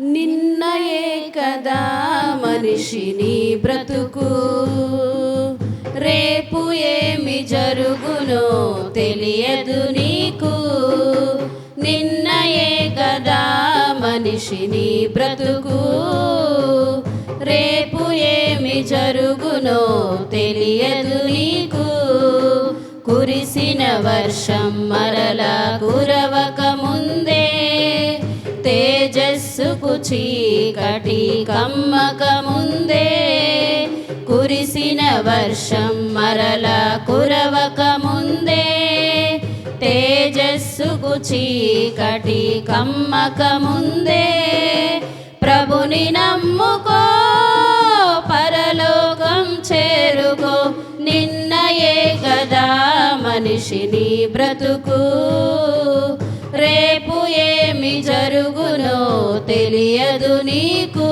నిన్నయే కదా మనిషిని బ్రతుకు, రేపు ఏమి జరుగునో తెలియదు నీకు. నిన్నయే కదా మనిషిని బ్రతుకు, రేపు ఏమి జరుగునో తెలియదు నీకు. కురిసిన వర్షం మరలా కురవక ముందే, తేజస్సుకు చీకటి కమ్మక ముందే, కురిసిన వర్షం మరలా కురవక ముందే, తేజస్సుకు చీకటి కమ్మక ముందే, ప్రభుని నమ్ముకో పరలోకం చేరుకో. నిన్నయే కదా మనిషిని బ్రతుకు, రేపు ఏమి జరుగునో తెలియదు నీకు.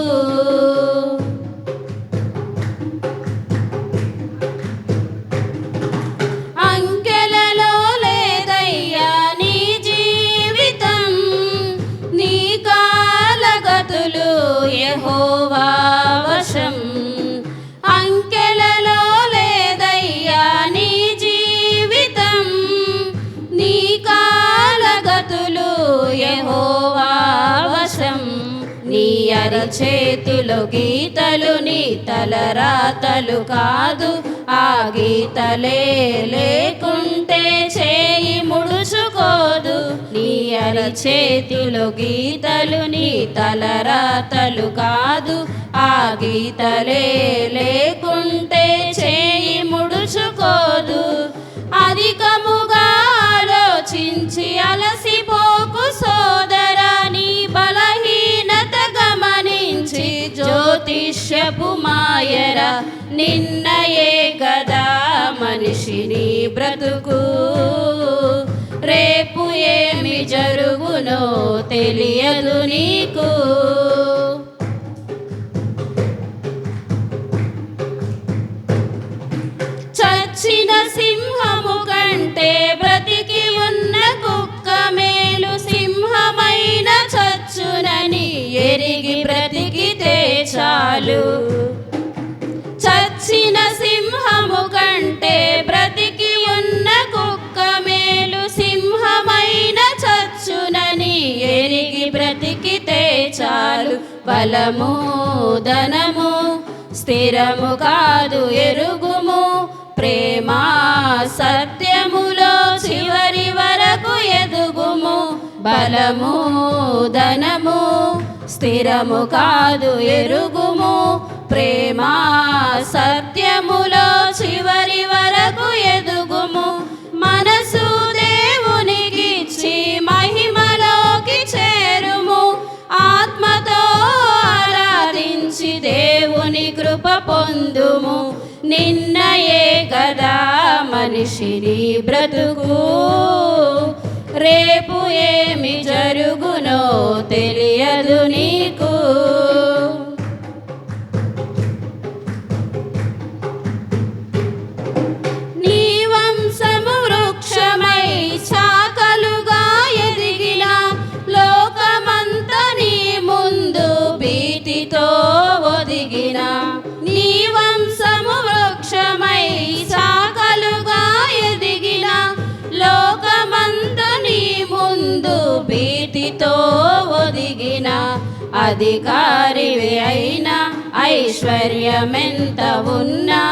అంకెలలో లేదయ్యా నీ జీవితం, నీ కాలగతులు యెహోవా వశం. అంకెలలో లేదయ్యా నీ జీవితం, నీ కాలగతులు యెహోవా వశం. నీ అరిచేతిలో గీతలు నీ తలరాతలు కాదు, ఆ గీతలే లేకుంటే చేయి ముడుచుకోదు. నీ అరిచేతిలో గీతలు నీ తలరాతలు కాదు, ఆ గీతలే లేకుంటే చేయి ముడుచుకోదు. అధికముగా ఆలోచించి అలసిపోకు సోదరా, నీ బలహీనత గమనించి జ్యోతిష్యపు మాయరా. నిన్నయే కదా మనిషిని బ్రతుకు, రేపు ఏమి జరుగునో తెలియదు నీకు. చచ్చిన సింహము కంటే బ్రతికి ఉన్న కుక్క మేలు, సింహమైన చచ్చునని ఎరిగి బ్రతికితే చాలు. చచ్చిన సింహము కంటే బ్రతికి ఉన్న కుక్క మేలు, సింహమైన చచ్చునని ఎరిగి బ్రతికితే చాలు. బలము ధనము స్థిరము కాదు ఎరుగుము, ప్రేమ సత్యములో చివరి వరకు ఎదుగుము. బలము ధనము స్థిరము కాదు ఎరుగుము, ప్రేమ సత్యములో చివరి వరకు ఎదుగుము. మనసు దేవునికిచ్చి మహిమలోకి చేరుము, ఆత్మతో ఆరాధించి దేవుని కృప పొందుము. నిన్నయే కదా మనిషిని బ్రతుకు, రేపు ఏమి జరుగునో తెలియదు నీకు. నీ వంశము వృక్షమై శాఖలుగా ఎదిగిన, లోకమంత నీ ముందు భీతితో ఒదిగిన. నీ వంశము వృక్షమై శాఖలుగా ఎదిగిన, లోకమంత నీ ముందు భీతితో ఒదిగిన. అధికారివి అయిన ఐశ్వర్యమెంత ఉన్నా,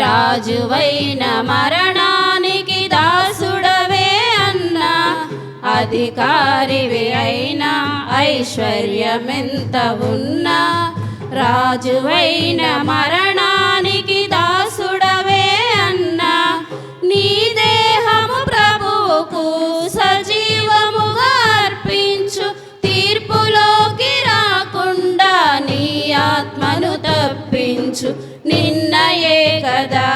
రాజువైన మరణానికి దాసుడవే అన్నా. అధికారివి అయిన ఐశ్వర్యమెంత ఉన్నా, రాజువైన మరణానికి దాసుడవే అన్నా. నీ దేహము ప్రభువుకు సజీవముగా అర్పించు, తీర్పులోకి రాకుండా నీ ఆత్మను తప్పించు. నిన్నయే కదా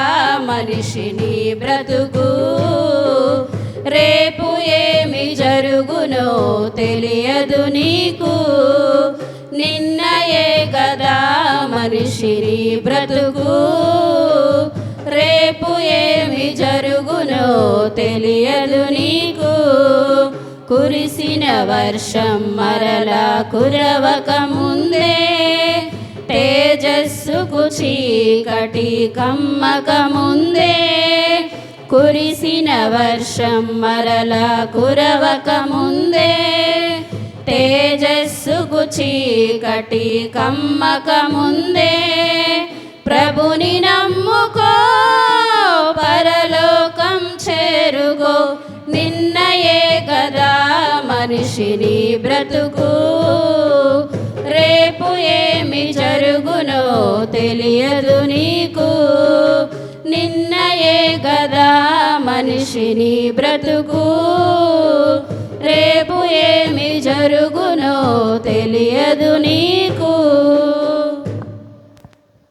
మనిషిని బ్రతుకు, రేపు ఏమి జరుగునో తెలియదు నీకు. నిన్నయే కదా మనిషిని బ్రతుకు, రేపు ఏమి జరుగునో తెలియదు నీకు. కురిసిన వర్షం మరలా కురవక ముందే తేజస్సుకు చీకటి కమ్మక ముందే కురిసిన వర్షం మరలా కురవక ముందే తేజస్సుకు చీకటి కమ్మక ముందే ప్రభుని నమ్ముకో పరలోకం చేరుగో నిన్నయే కదా మనిషిని బ్రతుకు రేపు ఏమి జరుగునో తెలియదు నీకు నిన్నయే కదా మనిషిని బ్రతుకు రేపు ఏమి జరుగునో తెలియదు నీకు